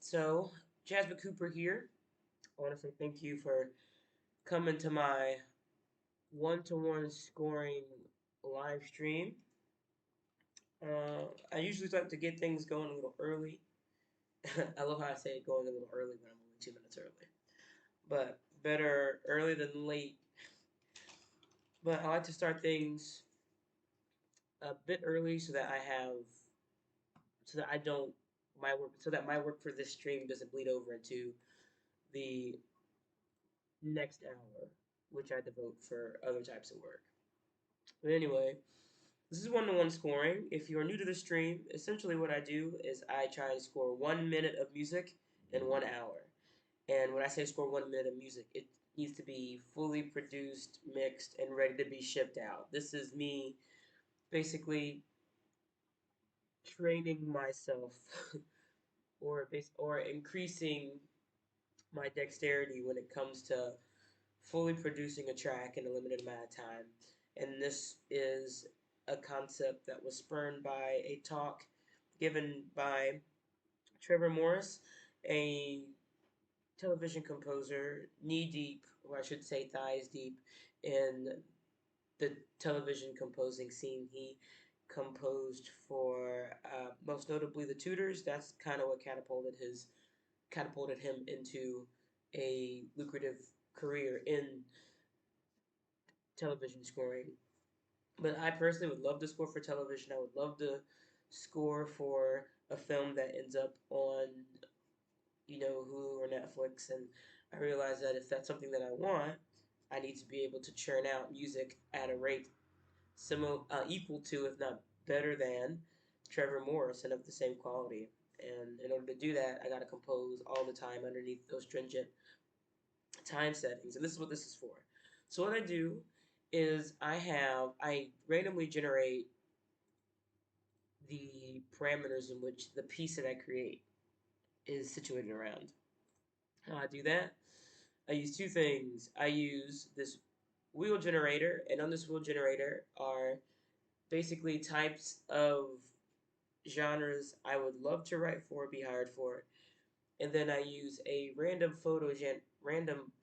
So, Jasmine Cooper here. I want to say thank you for coming to my one-to-one scoring live stream. I usually like to get things going a little early. I love how I say it going a little early when I'm only 2 minutes early. But better early than late. But I like to start things a bit early so that I don't my work so that my work for this stream doesn't bleed over into the next hour, which I devote for other types of work. But anyway, this is one-to-one scoring. If you are new to the stream, essentially what I do is I try and score 1 minute of music in 1 hour. And when I say score 1 minute of music, it needs to be fully produced, mixed, and ready to be shipped out. This is me basically training myself or increasing my dexterity when it comes to fully producing a track in a limited amount of time. And this is a concept that was spurned by a talk given by Trevor Morris, a television composer, knee deep, or I should say thighs deep, in the television composing scene. He composed for most notably The Tudors. That's kind of what catapulted him into a lucrative career in television scoring. But I personally would love to score for television. I would love to score for a film that ends up on, Hulu or Netflix. And I realize that if that's something that I want, I need to be able to churn out music at a rate equal to, if not better than, Trevor Morris and of the same quality. And in order to do that, I got to compose all the time underneath those stringent time settings. And this is what this is for. So what I do is I randomly generate the parameters in which the piece that I create is situated around. How I do that? I use two things. I use this wheel generator, and on this wheel generator are basically types of genres I would love to write for, be hired for, and then I use a random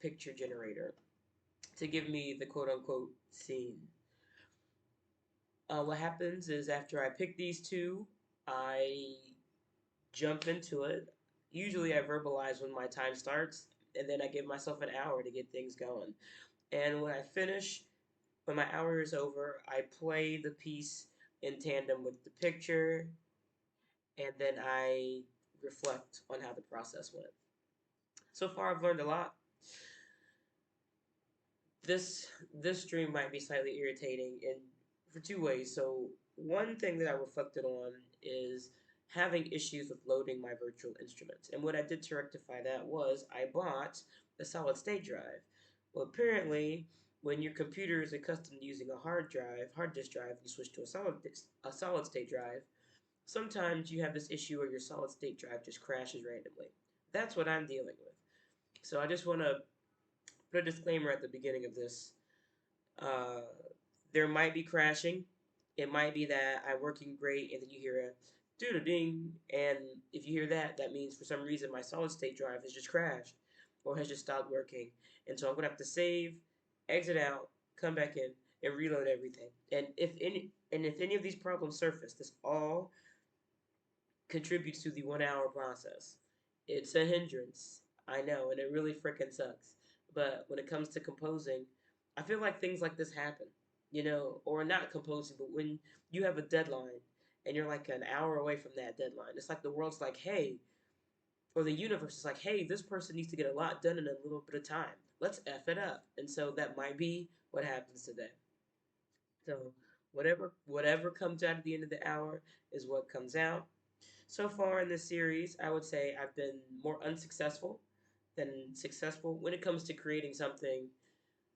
picture generator to give me the quote unquote scene. What happens is after I pick these two, I jump into it. Usually, I verbalize when my time starts, and then I give myself an hour to get things going. And when my hour is over, I play the piece in tandem with the picture, and then I reflect on how the process went. So far, I've learned a lot. This stream might be slightly irritating in for two ways. So one thing that I reflected on is having issues with loading my virtual instruments. And what I did to rectify that was I bought a solid state drive. Well, apparently, when your computer is accustomed to using a hard disk drive, you switch to a solid state drive. Sometimes you have this issue where your solid state drive just crashes randomly. That's what I'm dealing with. So I just want to put a disclaimer at the beginning of this. Uh, there might be crashing. It might be that I'm working great and then you hear a doo ding. And if you hear that, that means for some reason my solid state drive has just crashed or has just stopped working. And so I'm going to have to save, exit out, come back in, and reload everything. And if any of these problems surface, this all contributes to the 1 hour process. It's a hindrance, I know, and it really freaking sucks. But when it comes to composing, I feel like things like this happen, or not composing, but when you have a deadline and you're like an hour away from that deadline, it's like the world's like, hey, or the universe is like, hey, this person needs to get a lot done in a little bit of time. Let's F it up. And so that might be what happens today. So whatever comes out at the end of the hour is what comes out. So far in this series, I would say I've been more unsuccessful than successful when it comes to creating something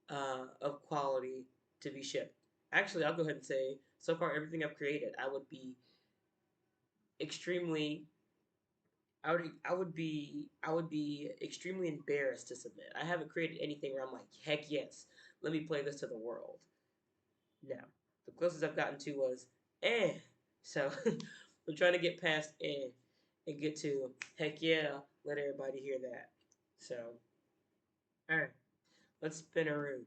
of quality to be shipped. Actually, I'll go ahead and say so far everything I've created, extremely I would be extremely embarrassed to submit. I haven't created anything where I'm like, heck yes, let me play this to the world. No, the closest I've gotten to was eh. So I'm trying to get past eh and get to heck yeah, let everybody hear that. So, all right, let's spin a root.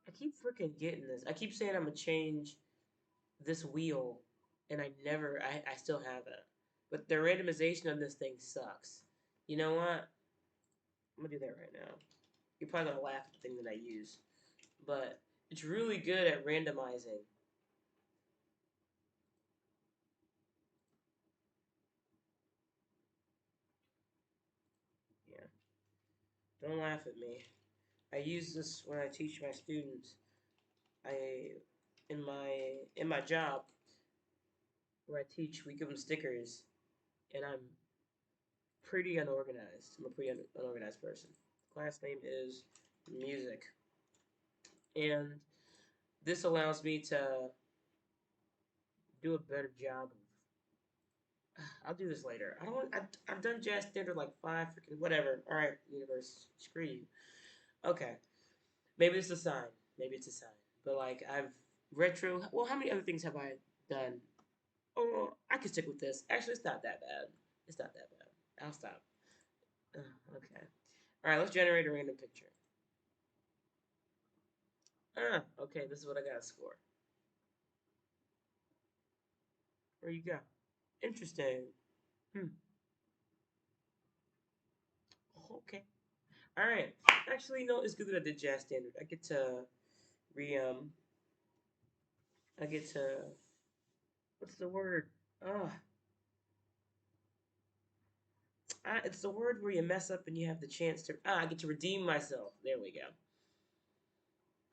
I keep freaking getting this. I keep saying I'm gonna change this wheel, and I still haven't. But the randomization of this thing sucks. You know what? I'm gonna do that right now. You're probably gonna laugh at the thing that I use, but it's really good at randomizing. Yeah, don't laugh at me. I use this when I teach my students. I in my job where I teach, we give them stickers, and I'm pretty unorganized. I'm a pretty unorganized person. Class name is music, and this allows me to do a better job of. I'll do this later. I don't. Want, I've done jazz standard like five freaking whatever. All right, universe, screw you. Okay, maybe it's a sign. Maybe it's a sign. But like I've retro. Well, how many other things have I done? Oh, I can stick with this. Actually, it's not that bad. It's not that bad. I'll stop. Okay. All right, let's generate a random picture. Okay. This is what I got to score. Where you go? Interesting. Hmm. Okay. All right. Actually, no, it's good that I did jazz standard. I get to re I get to what's the word? Ah, it's the word where you mess up and you have the chance to. I get to redeem myself. There we go.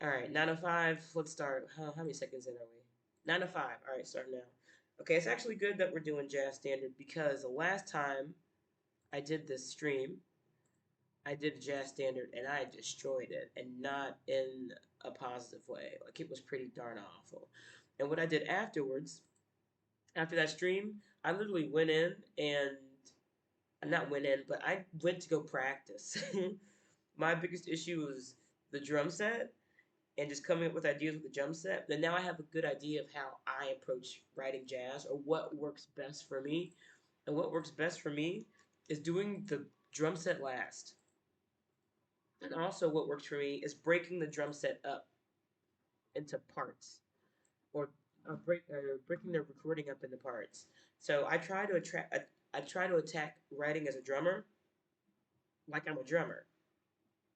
All right, 9:05. Let's start. How many seconds in are we? 9:05. All right, start now. Okay, it's actually good that we're doing jazz standard because the last time I did this stream, I did jazz standard and I destroyed it, and not in a positive way. Like it was pretty darn awful. And what I did afterwards, after that stream, I literally went in and not went in, but I went to go practice. My biggest issue was the drum set and just coming up with ideas with the drum set. Then now I have a good idea of how I approach writing jazz or what works best for me. And what works best for me is doing the drum set last. And also, what works for me is breaking the drum set up into parts, or breaking the recording up into parts. So I try to attack writing as a drummer like I'm a drummer,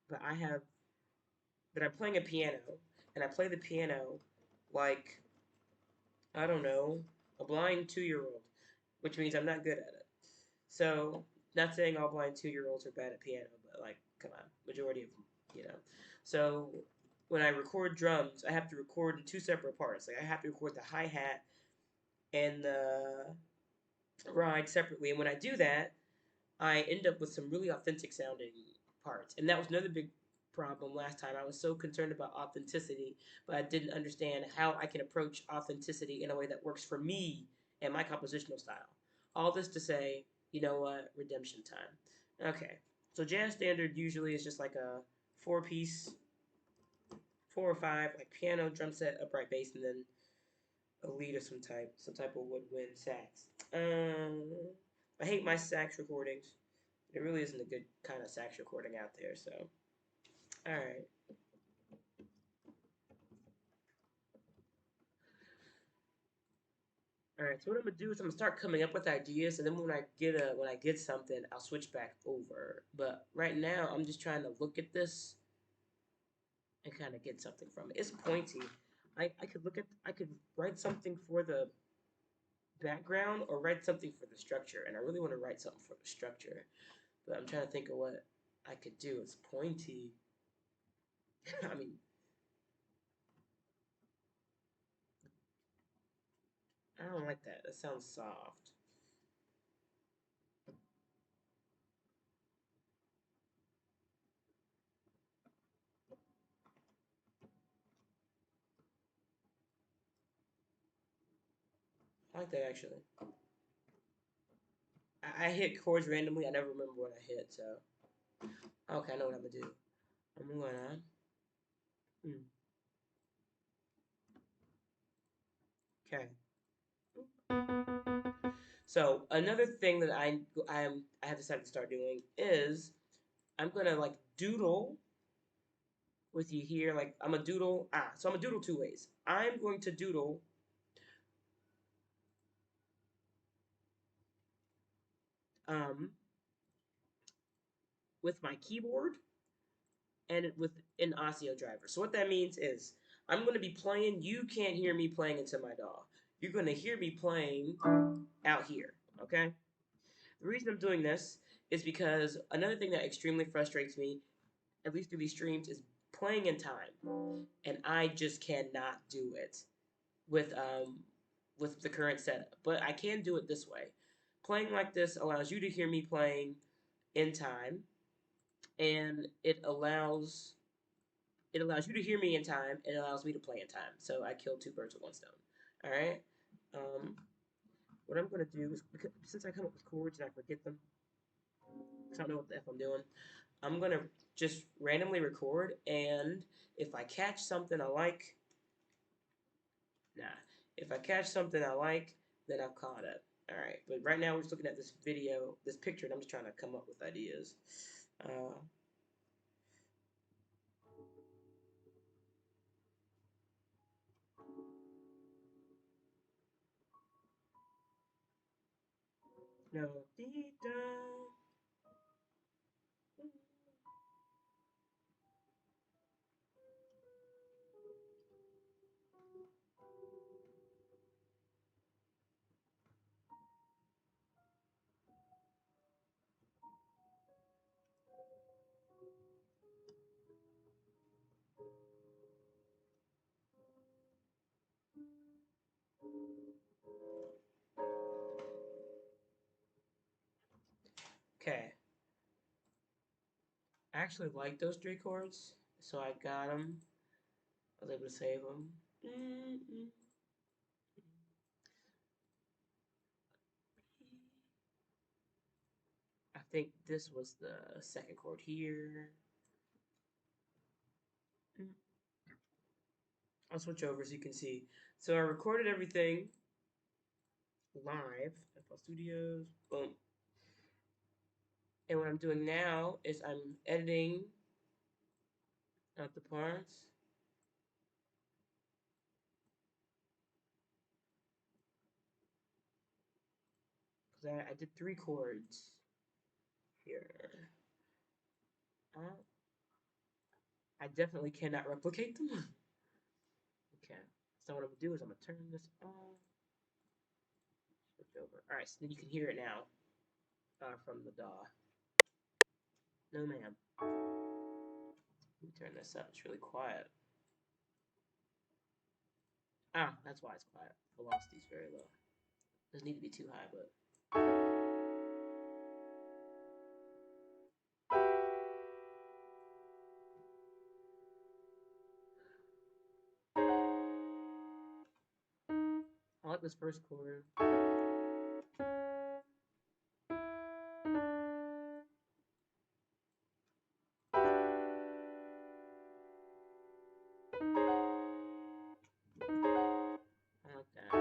but I'm playing a piano, and I play the piano like I don't know, a blind 2-year-old, which means I'm not good at it. So, not saying all blind 2-year olds are bad at piano, but like, come on, majority of them, you know. So, when I record drums, I have to record in two separate parts. Like, I have to record the hi hat and the ride separately. And when I do that, I end up with some really authentic sounding parts. And that was another big problem last time. I was so concerned about authenticity, but I didn't understand how I can approach authenticity in a way that works for me and my compositional style. All this to say, you know what? Redemption time. Okay. So jazz standard usually is just like a four-piece, four or five, like piano, drum set, upright bass, and then a lead of some type of woodwind sax. I hate my sax recordings. There really isn't a good kind of sax recording out there, so. Alright. Alright, so what I'm gonna do is I'm gonna start coming up with ideas, and then when I get something, I'll switch back over. But right now, I'm just trying to look at this and kind of get something from it. It's pointy. I could write something for the background or write something for the structure, and I really want to write something for the structure. But I'm trying to think of what I could do. It's pointy. I mean, I don't like that. That sounds soft. I like that actually. I hit chords randomly. I never remember what I hit, so okay, I know what I'm gonna do. I'm gonna hmm, okay. So another thing that I have decided to start doing is I'm gonna like doodle with you here. Like I'm a doodle. So I'm a doodle two ways. I'm going to doodle um with my keyboard and with an audio driver. So what that means is I'm going to be playing. You can't hear me playing into my DAW. You're going to hear me playing out here. Okay. The reason I'm doing this is because another thing that extremely frustrates me, at least through these streams, is playing in time, and I just cannot do it with the current setup. But I can do it this way. Playing like this allows you to hear me playing in time, and it allows you to hear me in time, and it allows me to play in time. So I killed two birds with one stone. All right. Um, what I'm gonna do is since I come up with chords and I forget them, because I don't know what the f I'm doing. I'm gonna just randomly record, and if I catch something I like, nah. If I catch something I like, then I've caught it. All right. But right now we're just looking at this video, this picture, and I'm just trying to come up with ideas. Uh, no. Okay. I actually like those three chords, so I got them. I was able to save them. I think this was the second chord here. I'll switch over so you can see. So I recorded everything live at FL Studios. Boom. And what I'm doing now is I'm editing out the parts. Because I did three chords here. I definitely cannot replicate them. Okay. So what I'm gonna do is I'm gonna turn this on. Switch over. Alright, so then you can hear it now from the DAW. No ma'am. Let me turn this up. It's really quiet. That's why it's quiet. Velocity's very low. Doesn't need to be too high, but I like this first chord. I like that.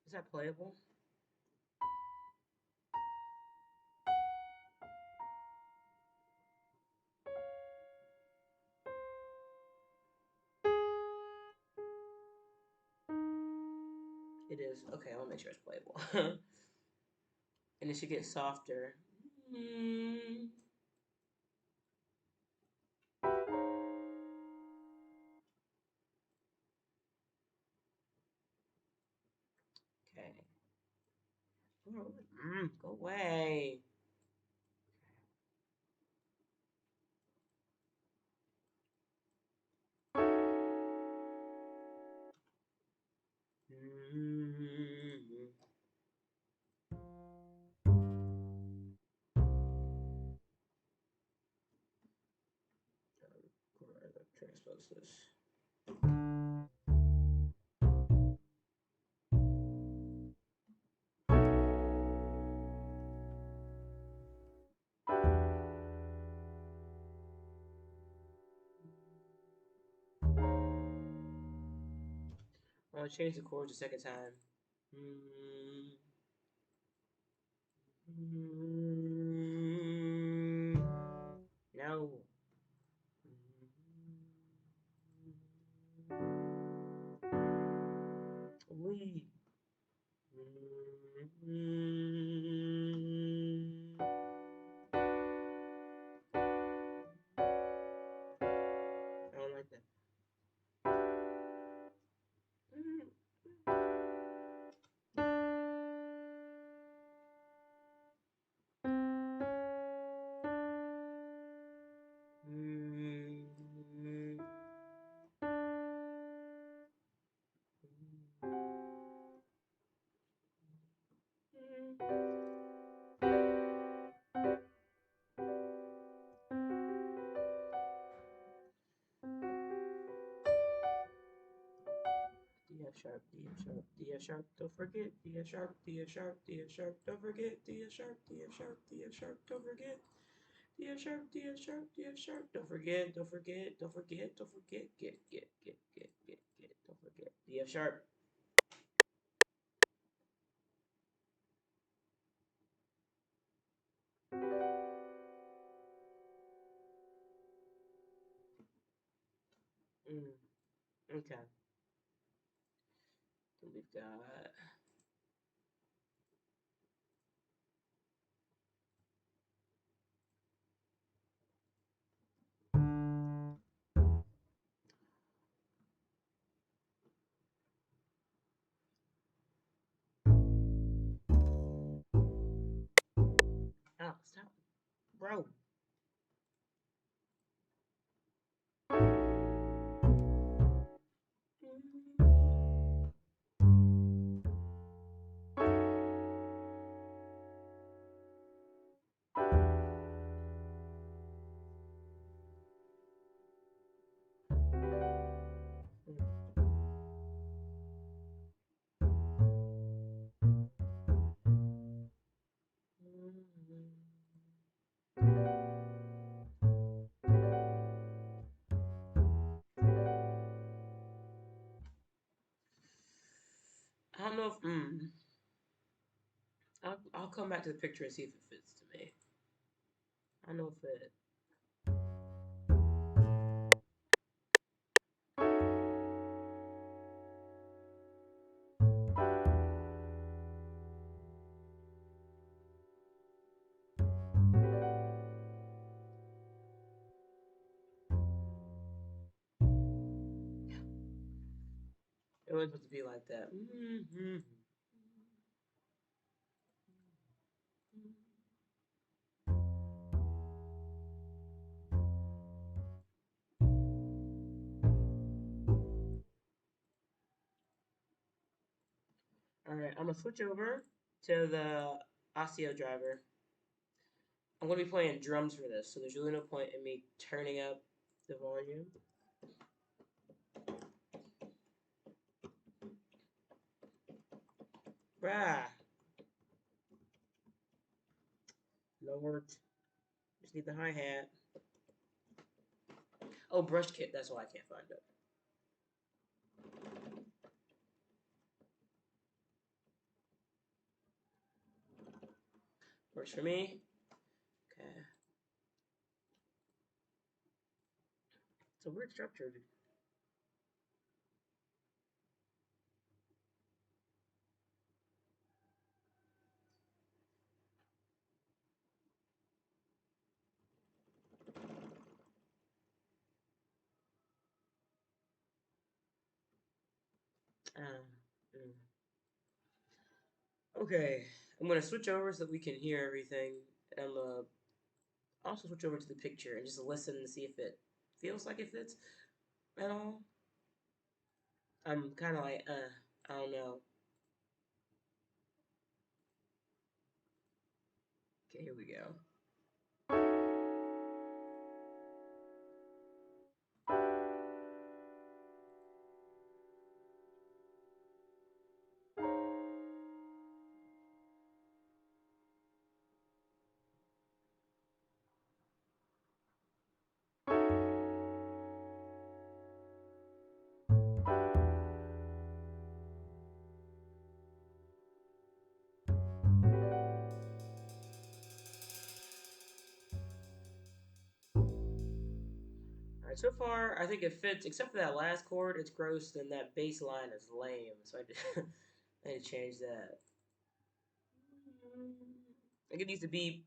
Is that playable? It is. Okay, I want to make sure it's playable. And it should get softer. Okay. Go away. is this? I'll change the chords a second time. No. We. I don't like that. D F sharp, D F sharp, D F sharp, don't forget, D F sharp, D F sharp, D F sharp, don't forget, D F sharp, D F sharp, D F sharp, don't forget, D F sharp, D F sharp, D F sharp, don't forget, don't forget, don't forget, don't forget, get, don't forget, D F sharp. Okay. Then we've got. Oh, stop. Bro. I don't know if. I'll come back to the picture and see if it fits to me. I don't know if it. It was supposed to be like that. Alright, I'm gonna switch over to the Osteo driver. I'm gonna be playing drums for this, so there's really no point in me turning up the volume. Brah. Lord. Just need the hi-hat. Oh, brush kit. That's why I can't find it. Works for me. Okay. It's a weird structure. Okay, I'm gonna switch over so that we can hear everything. And I'm gonna also switch over to the picture and just listen to see if it feels like it fits at all. I'm kind of like, I don't know. Okay, here we go. Alright, so far I think it fits, except for that last chord, it's gross, and that bass line is lame, so I need to change that. I think it needs to be,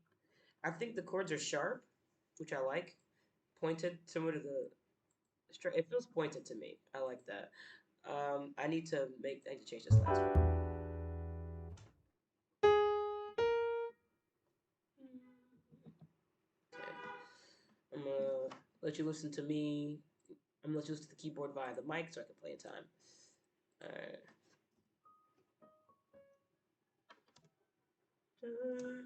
I think the chords are sharp, which I like. Pointed, similar to the, it feels pointed to me. I like that. I need to change this last one. Okay. I'm gonna let you listen to me. I'm gonna let you listen to the keyboard via the mic so I can play in time. Alright. The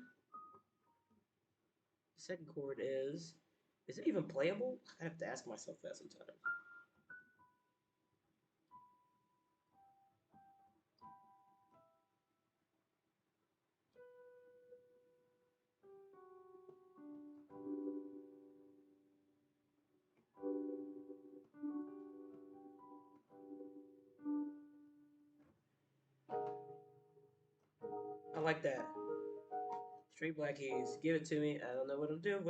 second chord is it even playable? I have to ask myself that sometimes. I like that. Straight black keys. Give it to me. I don't know what I'm doing.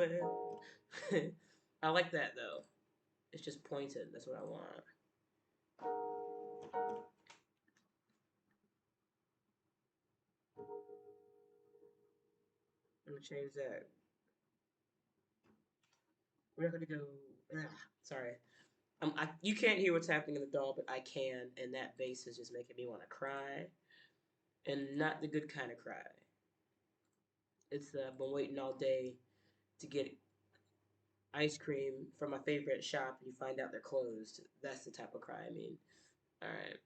I like that though. It's just pointed. That's what I want. I'm gonna change that. We're not gonna go. Sorry. You can't hear what's happening in the doll, but I can, and that bass is just making me want to cry, and not the good kind of cry. It's I've been waiting all day to get ice cream from my favorite shop, and you find out they're closed. That's the type of cry I mean. All right.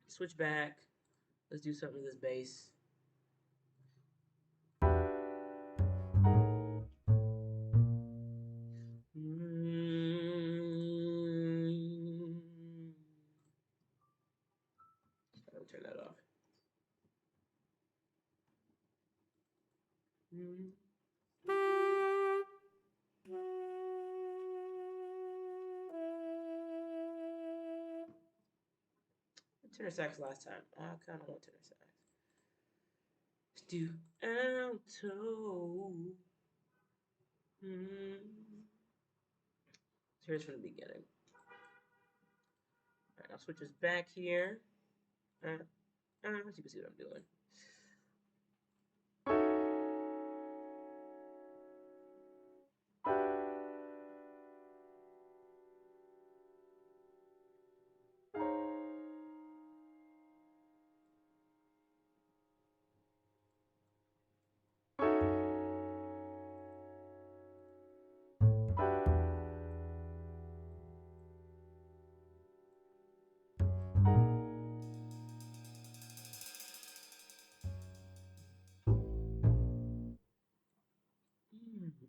Switch back. Let's do something with this bass. I'll turn that off. Tenor sax last time. I kind of want tenor sax. Let's do alto. So here's from the beginning. All right, I'll switch this back here. So you can see what I'm doing.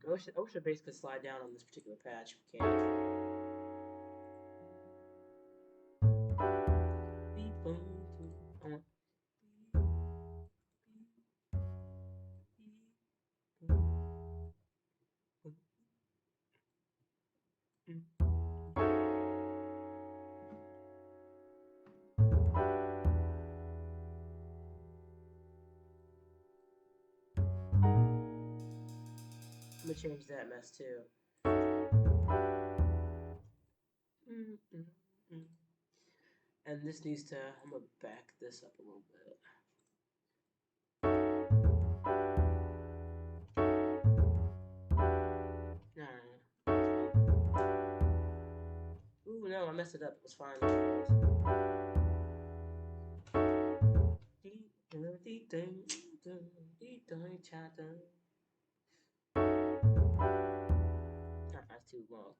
I wish the bass could slide down on this particular patch. We can't. I'm gonna change that mess too. And this needs to, I'm gonna back this up a little bit. No. Ooh, no, I messed it up. It was fine. That's too long.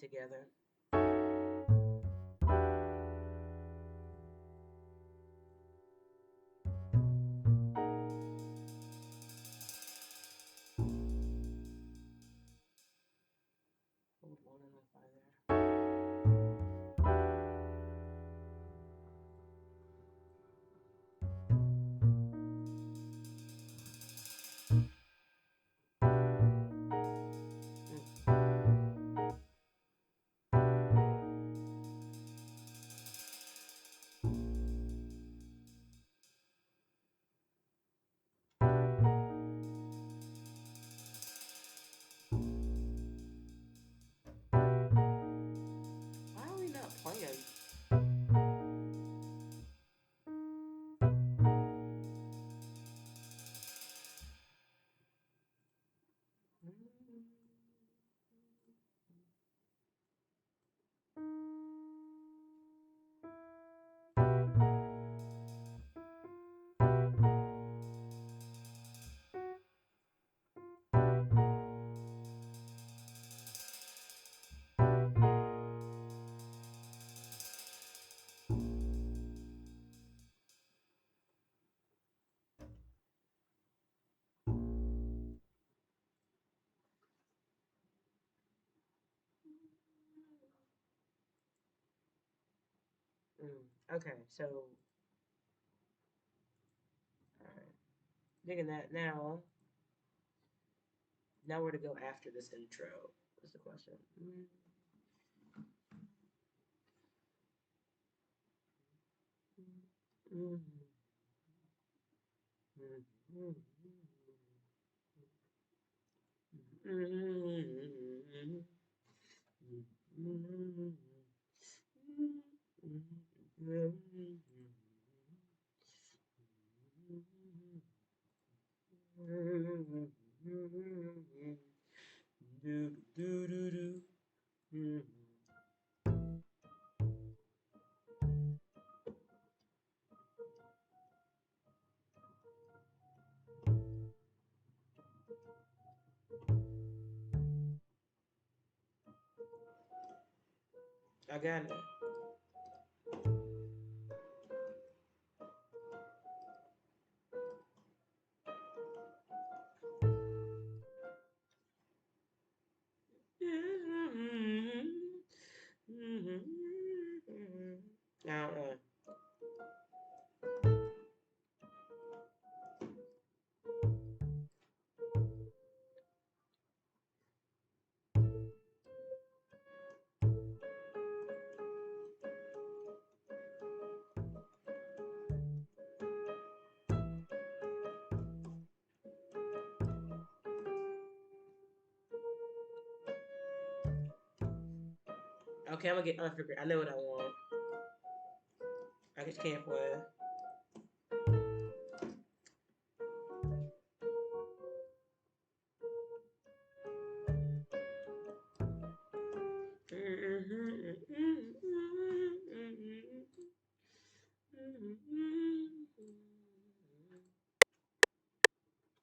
together. Hold one and a five there. Why are we not playing? Okay, so all right, digging that now. Now where to go after this intro is the question. I got it. Now, okay, I'm gonna get unfigured. I know what I want. I just can't play.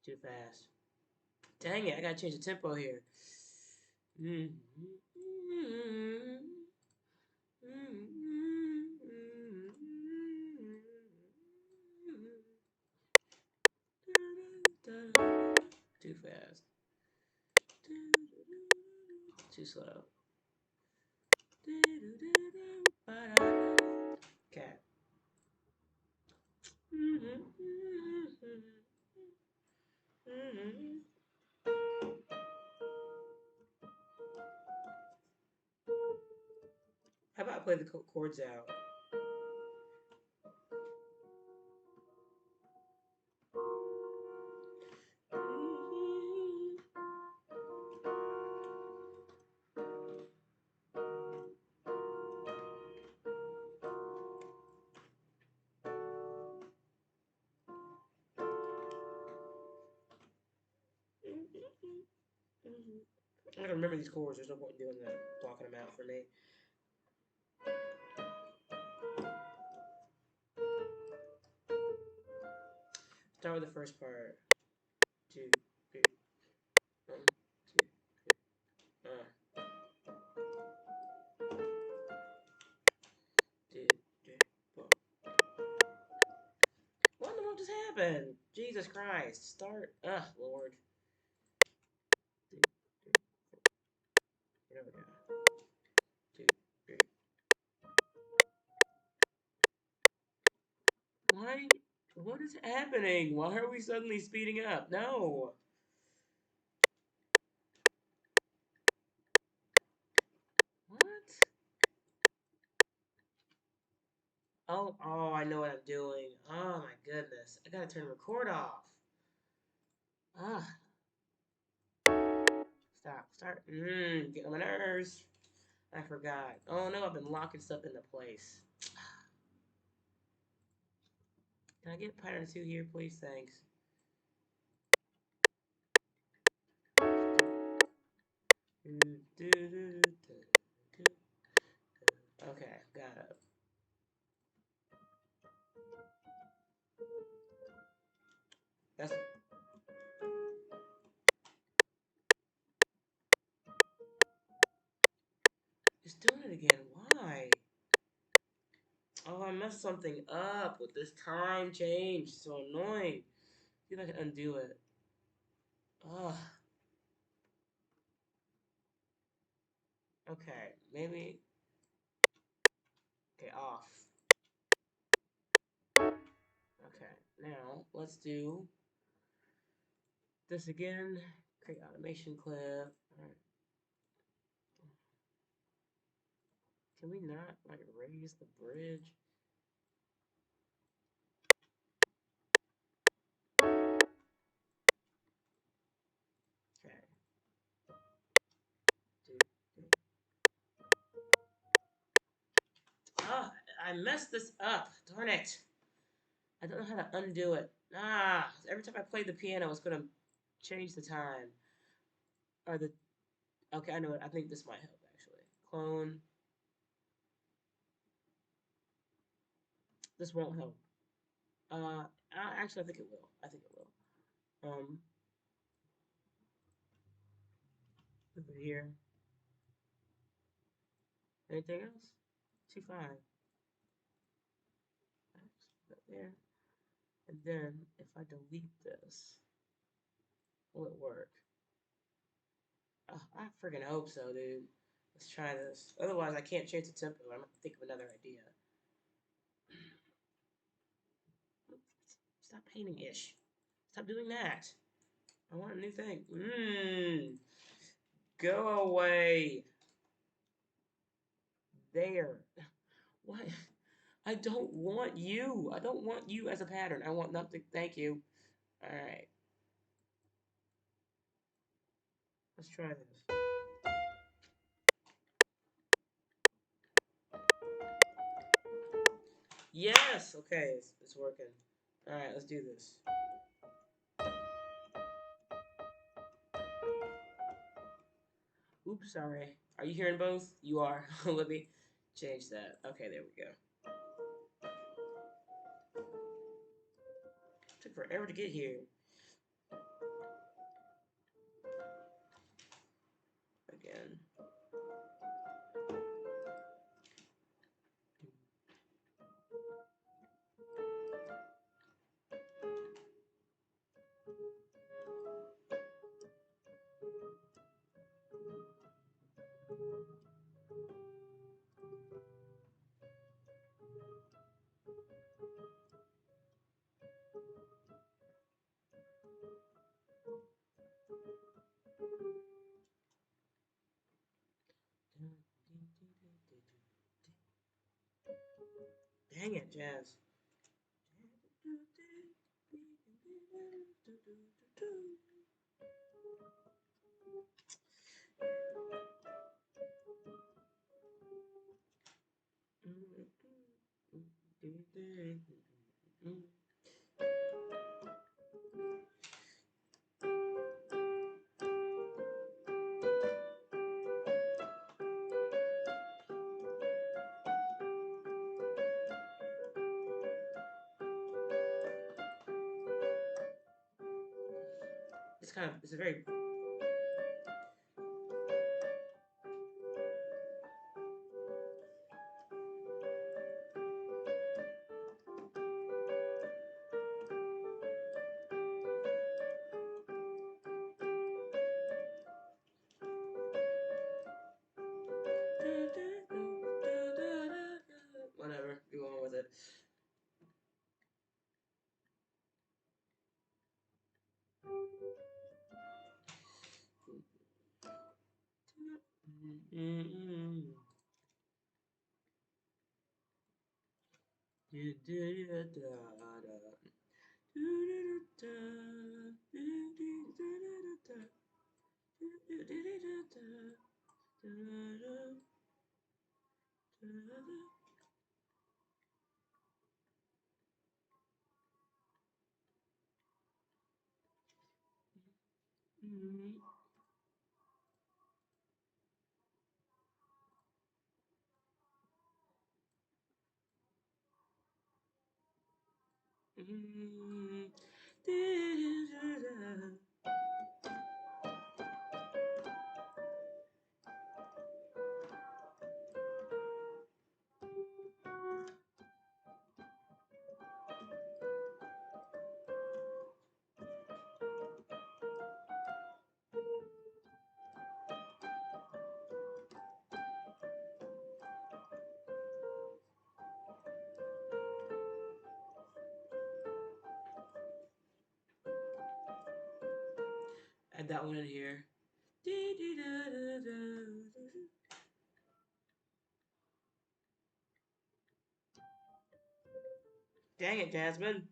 Too fast. Dang it, I gotta change the tempo here. Too fast. Too slow. Cat. How about I play the chords out? I gotta remember these chords. There's no point in doing that. Blocking them out for me. Start with the first part. 2, 3. 1, 2, 3. happen? Jesus Christ. Start. Ugh, Lord. There we go. Two, three. Why? What is happening? Why are we suddenly speeding up? No. What? Oh, I know what I'm doing. Oh my goodness. I gotta turn record off. Ah, stop. Start. Get on my nerves. I forgot. Oh no, I've been locking stuff into place. Can I get pattern 2 here, please? Thanks. Okay, got it. That's it's doing it again. Why? Oh, I messed something up with this time change. So annoying. See if I can undo it. Ugh. Okay, maybe. Okay, off. Okay, now let's do this again. Create automation clip. Alright. Can we not like raise the bridge? Okay. Ah, I messed this up. Darn it. I don't know how to undo it. Ah, every time I played the piano, it's gonna change the time. Or the okay, I know it. I think this might help actually. Clone. This won't help. Actually, I think it will. I think it will. Over here. Anything else? 2.5. Right there. And then if I delete this, will it work? Oh, I freaking hope so, dude. Let's try this. Otherwise, I can't change the tempo. I'm gonna have to think of another idea. Stop painting ish. Stop doing that. I want a new thing. Go away. There. What? I don't want you. I don't want you as a pattern. I want nothing. Thank you. All right. Let's try this. Yes. Okay. It's working. All right. Let's do this. Oops. Sorry. Are you hearing both? You are. Let me change that. Okay. There we go. Took forever to get here. Again. Dang it, Jazz. It's a very Add that one in here. Dang it, Jasmine.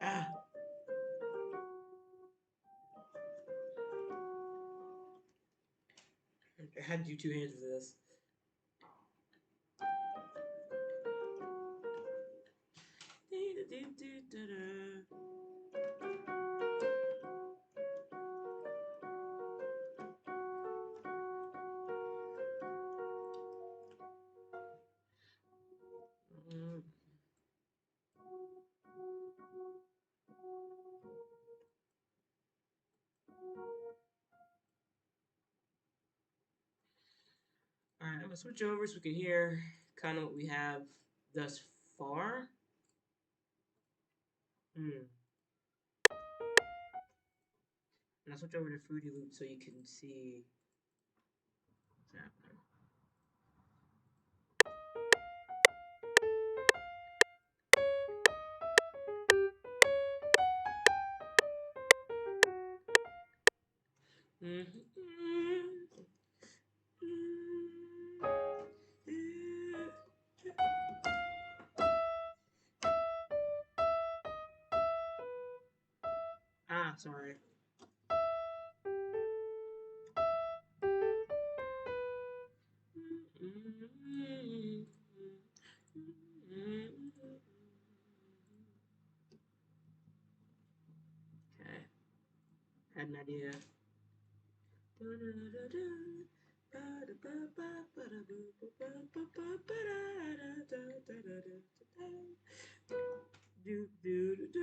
Ah, I had to do two hands for this. Alright, I'm gonna switch over so we can hear kind of what we have thus far. And I'll switch over to Fruity Loop so you can see what's happening. Ah, sorry. Okay, had an idea. Do do do do.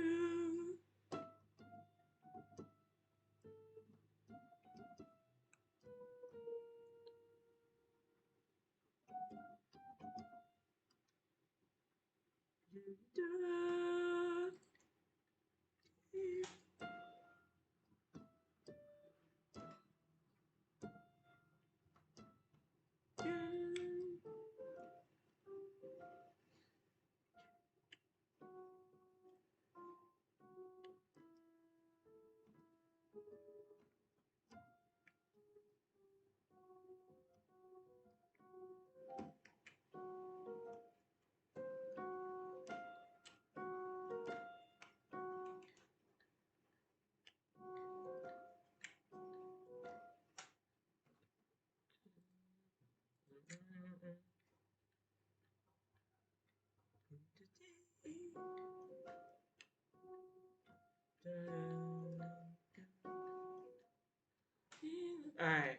All right.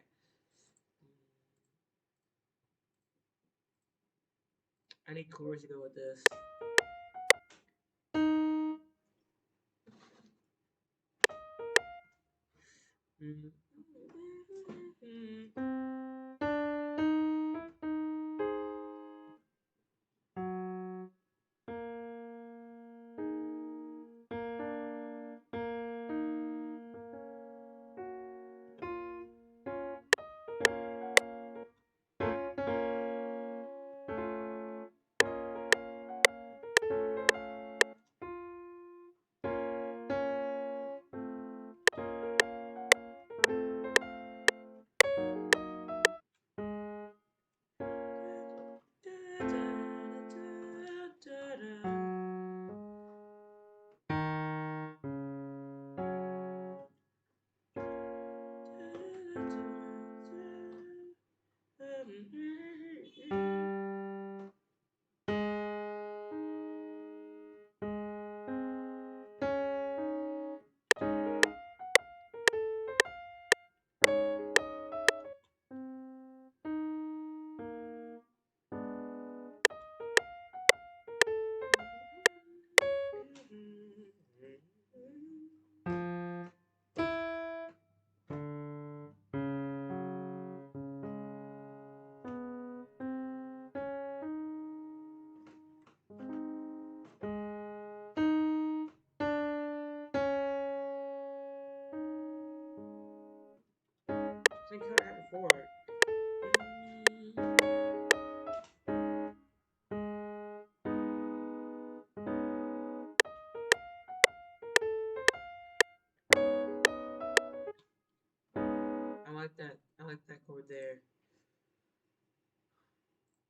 I need chords to go with this.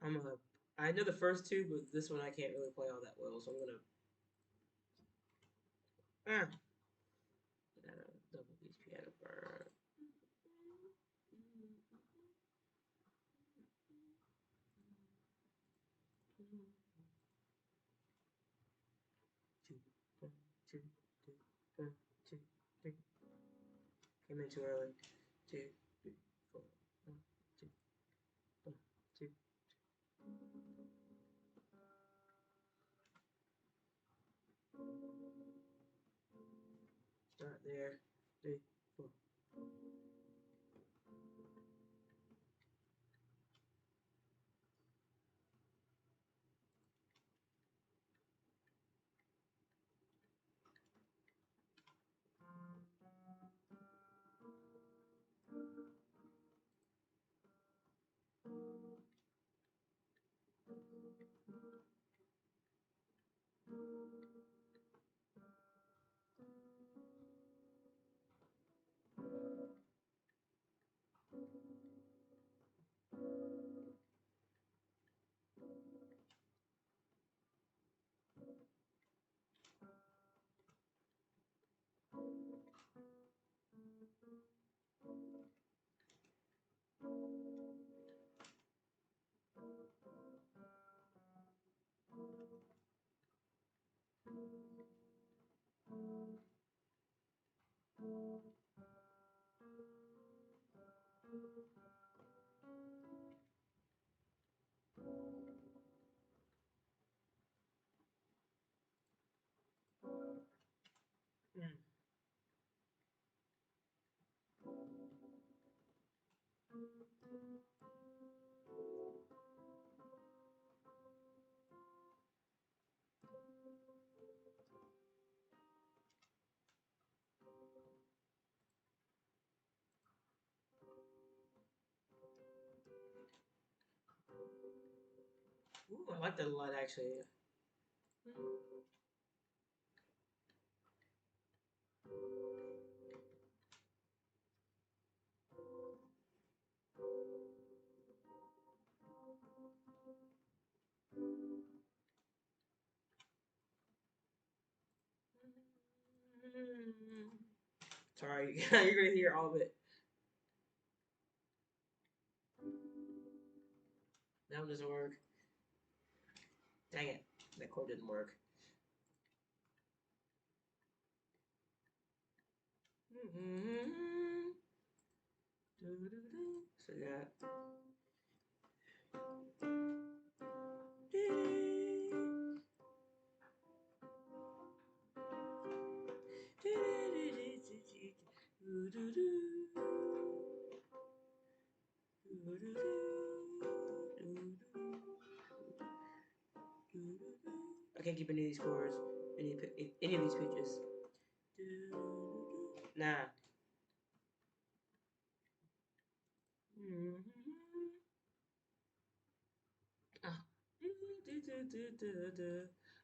I'm gonna. I know the first two, but this one I can't really play all that well, so I'm gonna. Ah, double these piano bar. Two, one, two, two, one, two, three. Came in too early. Two, three, four, one, two, one, two. Start there. Three, four. Mm. Ooh, I like that a lot actually. Sorry, you're gonna hear all of it. That one doesn't work. Dang it, that chord didn't work. So yeah. I can't keep any of these chords, any of these pitches. Nah.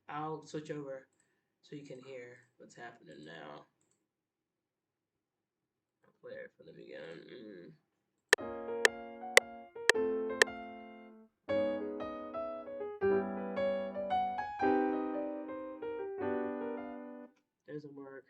I'll switch over so you can hear what's happening now. I'll play it from the beginning. Doesn't work.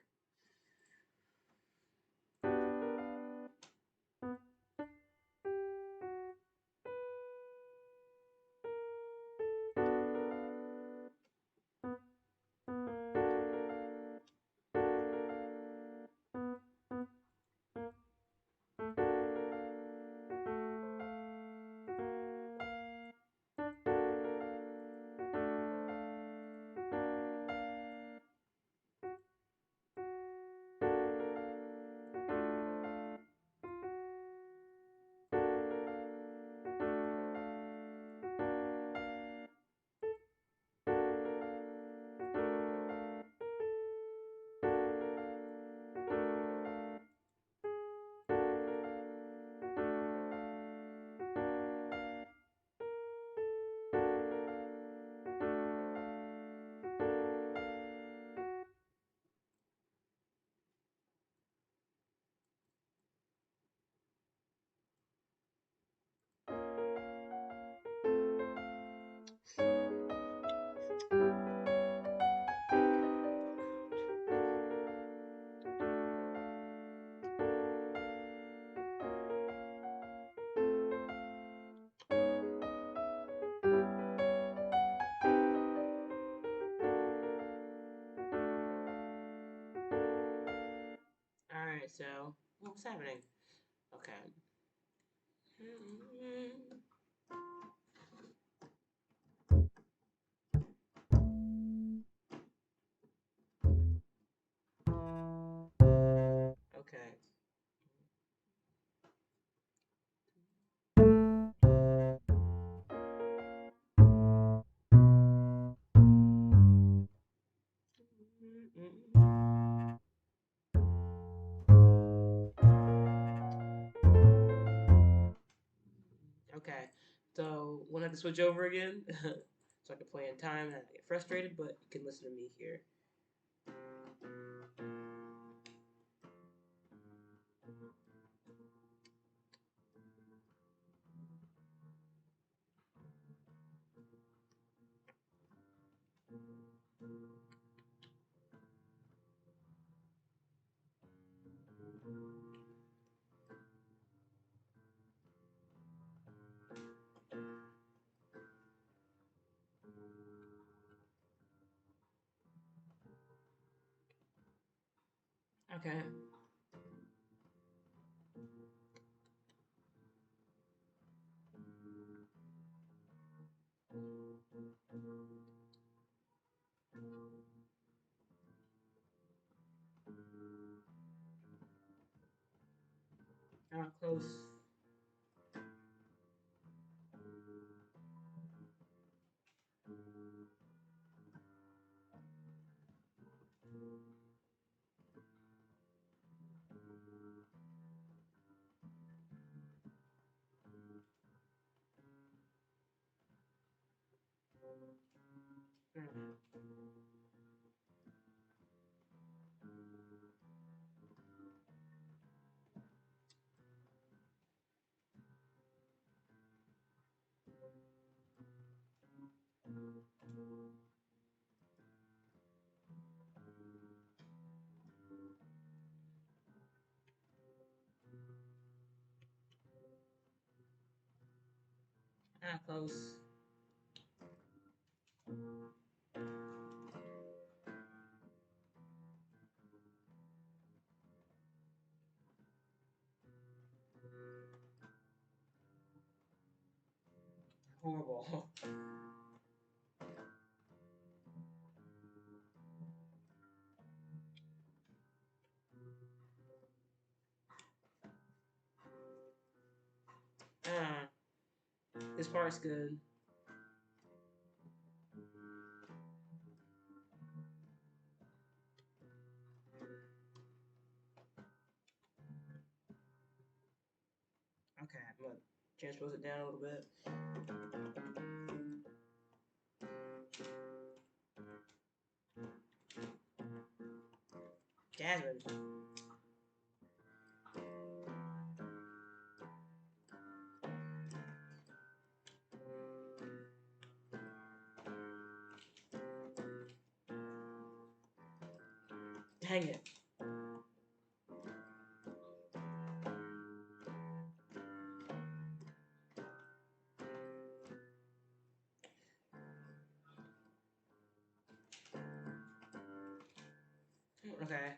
so what's happening? Okay. Okay. Okay. So we'll have to switch over again, so I can play in time and I get frustrated, but you can listen to me here. Okay. Close. Close. Horrible. This part's good. Okay, I'm gonna transpose it down a little bit. Jasmine. Dang it. Okay.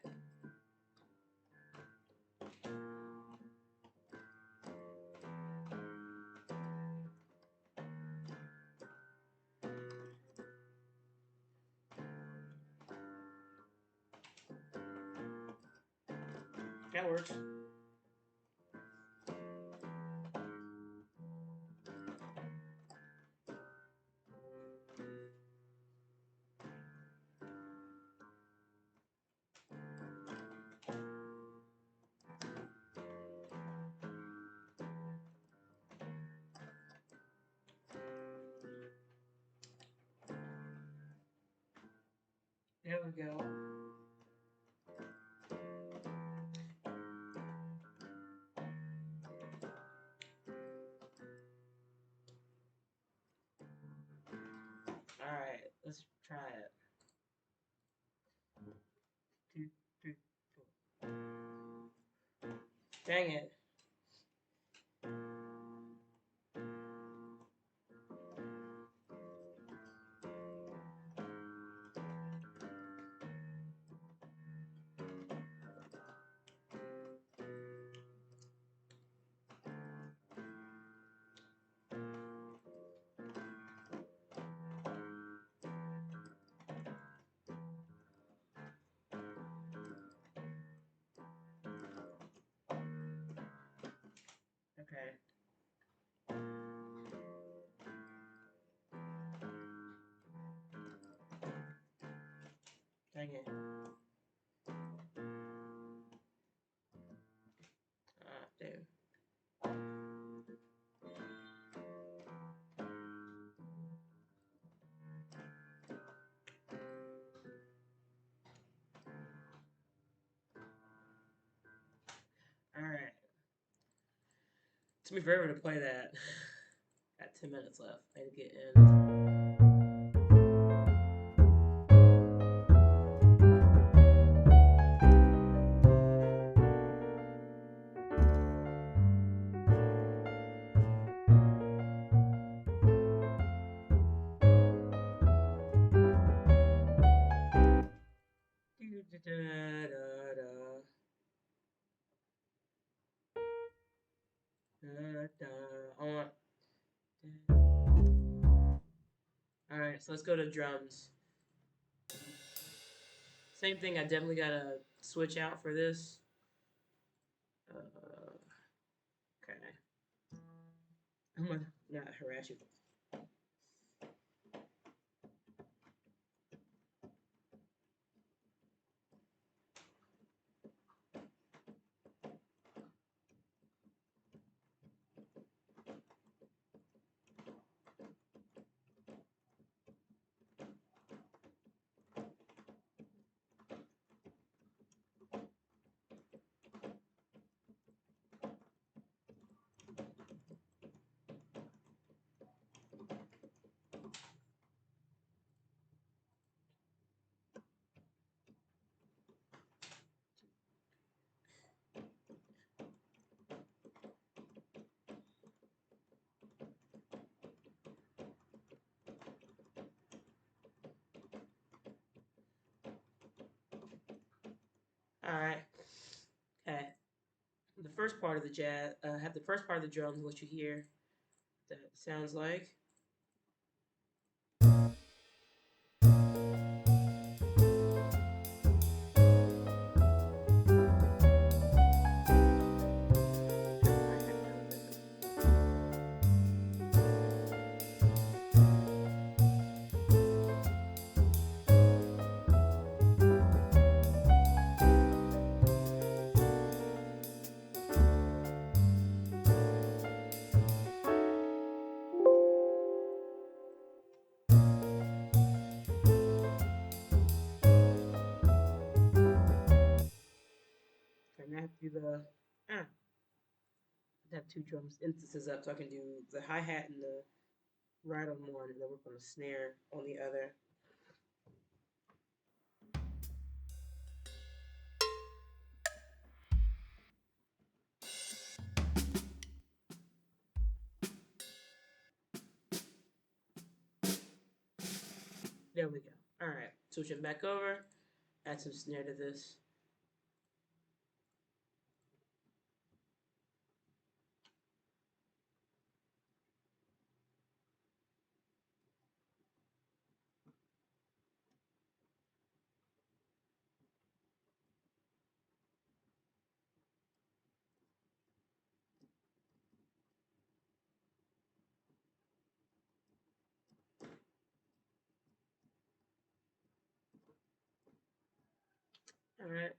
That works. There we go. Alright, let's try it. Two, three, four. Dang it. Dang it. Damn. Alright. It took me forever to play that. Got 10 minutes left. I need to get in. Alright, so let's go to drums. Same thing, I definitely gotta switch out for this. Okay. I'm gonna not harass you. Alright. Okay. The first part of the jazz, have the first part of the drums, what you hear. That sounds like. And I have to do the. I have two drums instances up so I can do the hi hat and the ride on one, and then work on the snare on the other. There we go. All right, switch it back over. Add some snare to this. All right.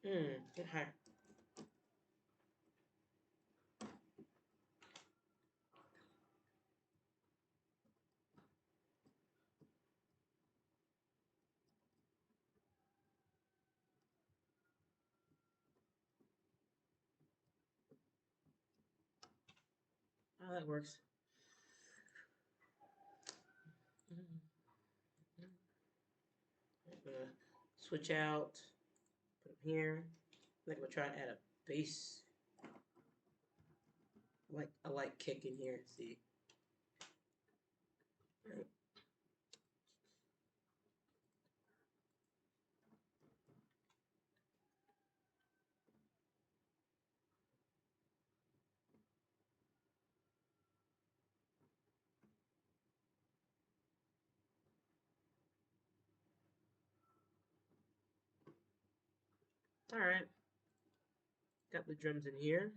Okay. Oh, that works. I'm gonna switch out. Put them here. I think I'm gonna try and add a bass. Like a light kick in here. See. Right. All right, got the drums in here.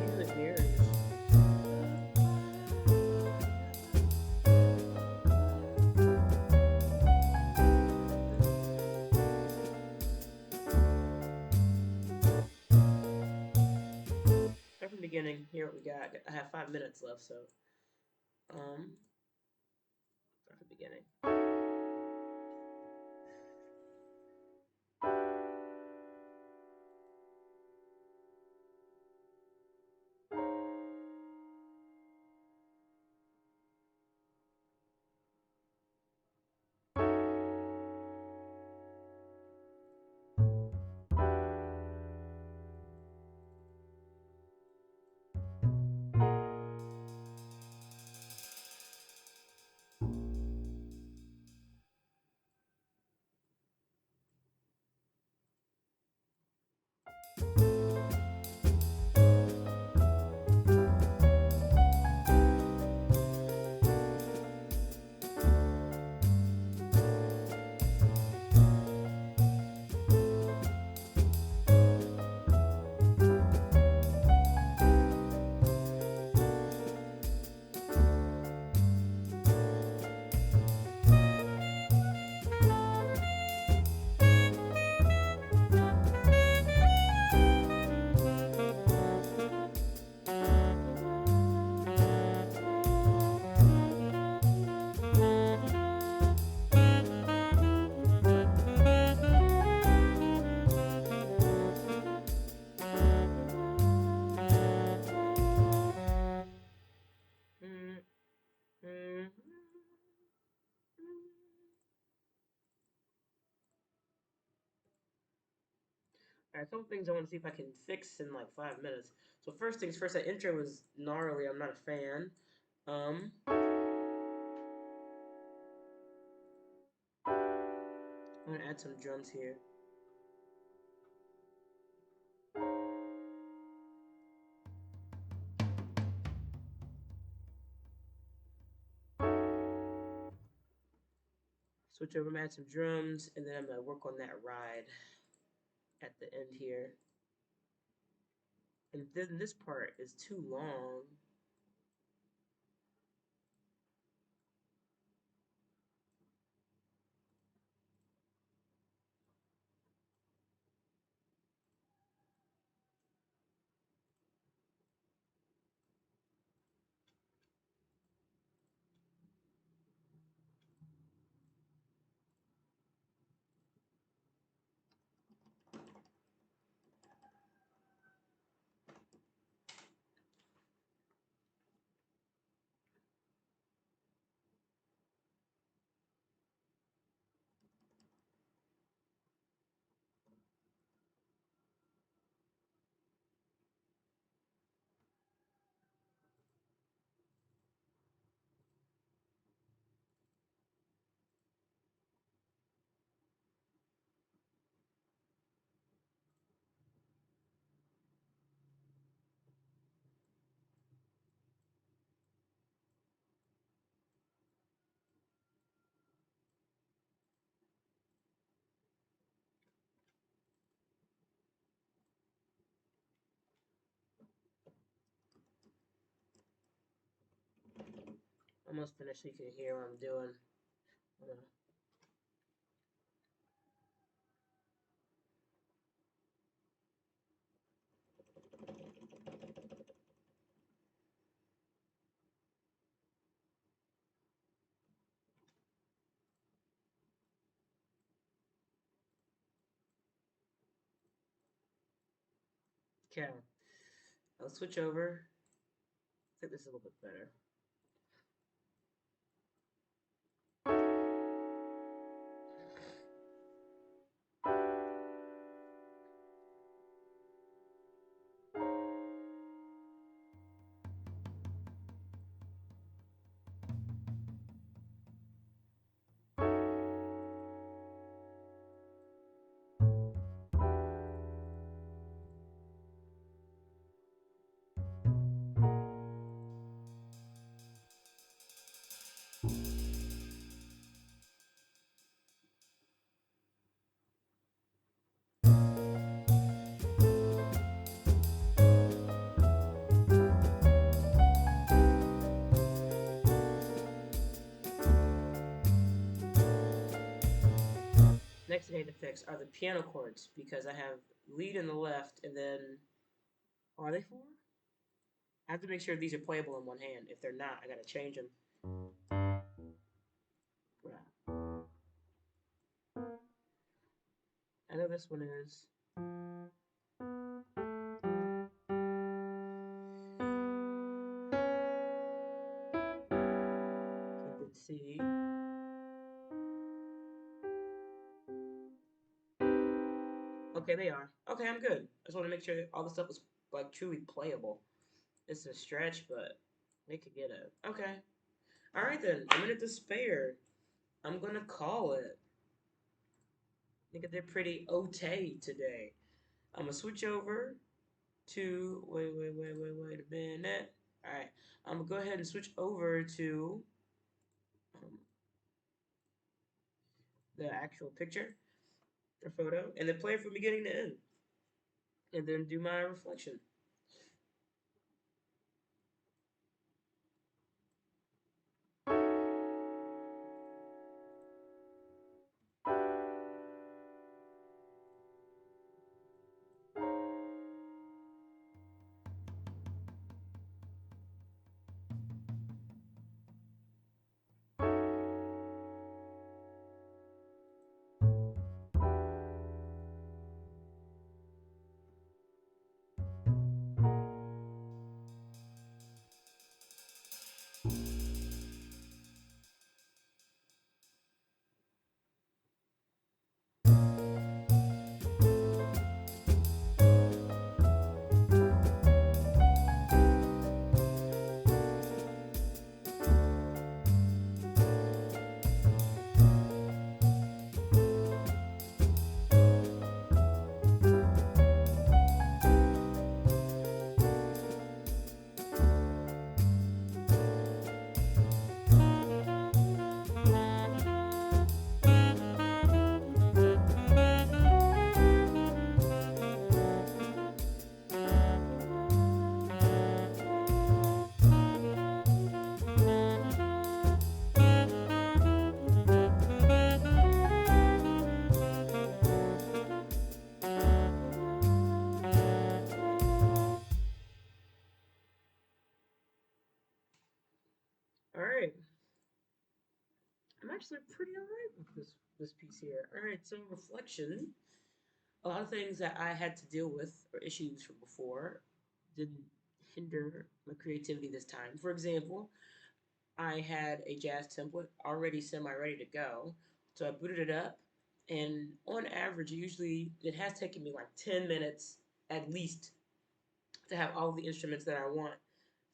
Music here is from the beginning. Here what we got. I have 5 minutes left, so um, start from the beginning. Mm, mm, Alright, a couple things I want to see if I can fix in like 5 minutes. So first things first, that intro was gnarly. I'm not a fan. I'm gonna add some drums here. Switch over, add some drums, and then I'm gonna work on that ride at the end here. And then this part is too long. Almost finished so you can hear what I'm doing. Okay, I'll switch over. I think this is a little bit better. to fix are the piano chords because I have lead in the left and then are they four? I have to make sure these are playable in one hand. If they're not, I gotta change them. Right. I know this one is. Keep it C. Okay, they are. Okay, I'm good. I just want to make sure all the stuff is like truly playable. It's a stretch, but they could get it. Okay. All right then. A minute to spare. I'm gonna call it. I think they're pretty okay today. I'm gonna switch over to wait a minute. All right. I'm gonna go ahead and switch over to um, the actual picture or photo, and then play it from beginning to end, and then do my reflection. All right. I'm actually pretty alright with this piece here. All right. So reflection. A lot of things that I had to deal with or issues from before didn't hinder my creativity this time. For example, I had a jazz template already semi ready to go. So I booted it up, and on average, usually it has taken me like 10 minutes at least to have all the instruments that I want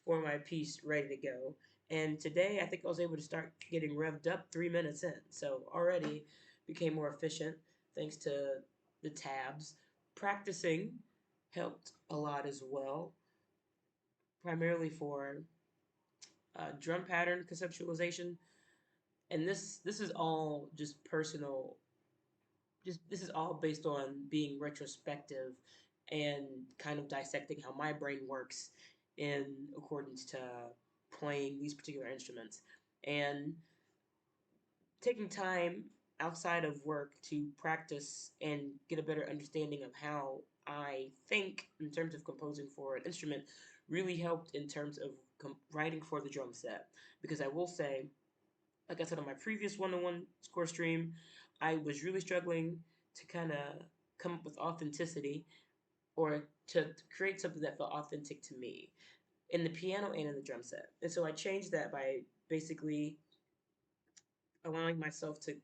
for my piece ready to go. And today, I think I was able to start getting revved up 3 minutes in. So already became more efficient thanks to the tabs. Practicing helped a lot as well, primarily for drum pattern conceptualization. And this is all just personal. Just this is all based on being retrospective and kind of dissecting how my brain works in accordance to playing these particular instruments and taking time outside of work to practice and get a better understanding of how I think in terms of composing for an instrument really helped in terms of writing for the drum set. Because I will say, like I said on my previous one-on-one score stream, I was really struggling to kind of come up with authenticity or to create something that felt authentic to me in the piano and in the drum set. And so I changed that by basically allowing myself to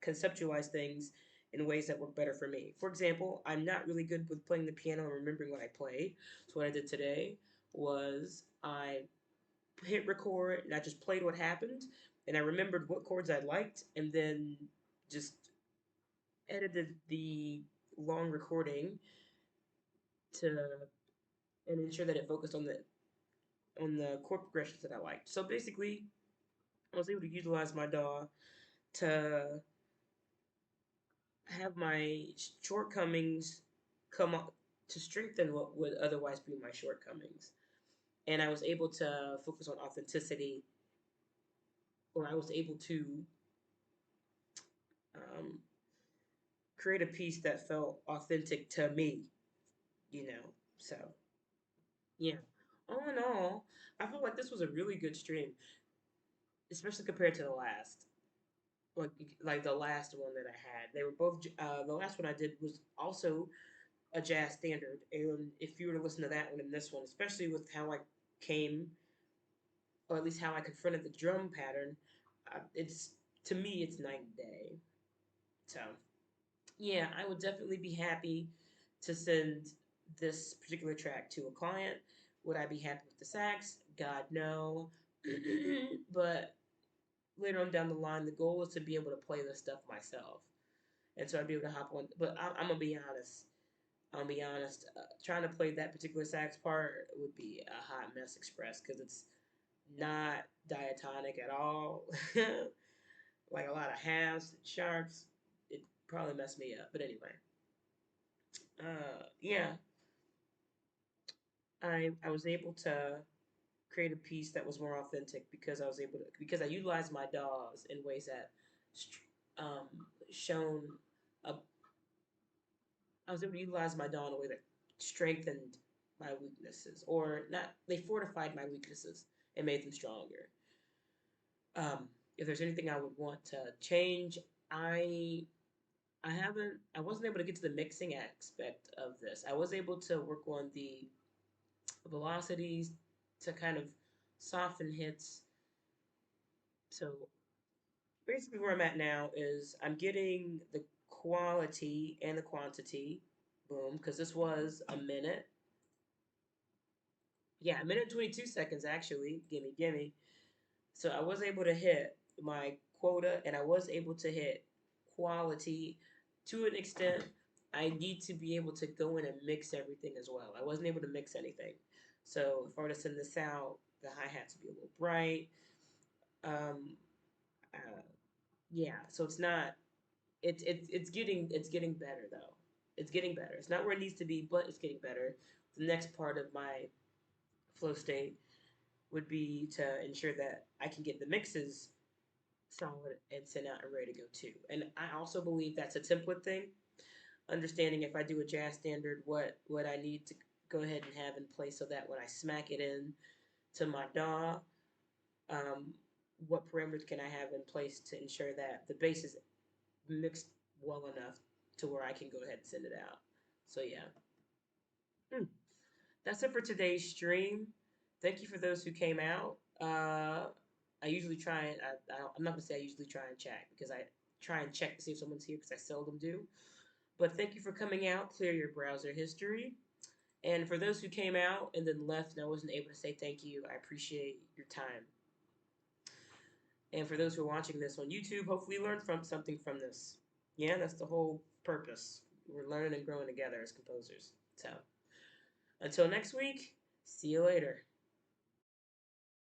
conceptualize things in ways that work better for me. For example, I'm not really good with playing the piano and remembering what I played. So what I did today was I hit record and I just played what happened and I remembered what chords I liked and then just edited the long recording to and ensure that it focused on the chord progressions that I liked. So basically, I was able to utilize my DAW to have my shortcomings come up to strengthen what would otherwise be my shortcomings. And I was able to focus on authenticity, or I was able to um, create a piece that felt authentic to me, you know. So yeah. All in all, I feel like this was a really good stream, especially compared to the last. Like like the last one that I had. They were both the last one I did was also a jazz standard, and if you were to listen to that one and this one, especially with how I came, or at least how I confronted the drum pattern, it's to me it's night and day. So yeah, I would definitely be happy to send this particular track to a client. Would I be happy with the sax? God no. But later on down the line, the goal is to be able to play this stuff myself, and so I'd be able to hop on. But I'm gonna be honest. I'll be honest. Trying to play that particular sax part would be a hot mess express because it's not diatonic at all. Like a lot of halves and sharps. It probably messed me up. But anyway, yeah, I was able to create a piece that was more authentic because I was able to because I utilized my DAWs in ways that um, shown a I was able to utilize my DAW in a way that strengthened my weaknesses, or not. They fortified my weaknesses and made them stronger. If there's anything I would want to change, I I wasn't able to get to the mixing aspect of this. I was able to work on the velocities to kind of soften hits. So basically where I'm at now is I'm getting the quality and the quantity. Boom, because this was a minute. Yeah, a minute and 22 seconds actually. Gimme, gimme. So I was able to hit my quota and I was able to hit quality to an extent. I need to be able to go in and mix everything as well. I wasn't able to mix anything. So if I were to send this out, the hi-hats would be a little bright. Um, uh, yeah, so it's not it's getting better though. It's getting better. It's not where it needs to be, but it's getting better. The next part of my flow state would be to ensure that I can get the mixes solid and sent out and ready to go too. And I also believe that's a template thing. Understanding if I do a jazz standard, what I need to go ahead and have in place so that when I smack it in to my DAW, um, what parameters can I have in place to ensure that the bass is mixed well enough to where I can go ahead and send it out. So yeah. Mm. That's it for today's stream. Thank you for those who came out. I usually try and I'm not gonna say I usually try and chat because I try and check to see if someone's here because I seldom do. But thank you for coming out. Clear your browser history. And for those who came out and then left and I wasn't able to say thank you, I appreciate your time. And for those who are watching this on YouTube, hopefully you learned from something from this. Yeah, that's the whole purpose. We're learning and growing together as composers. So until next week, see you later.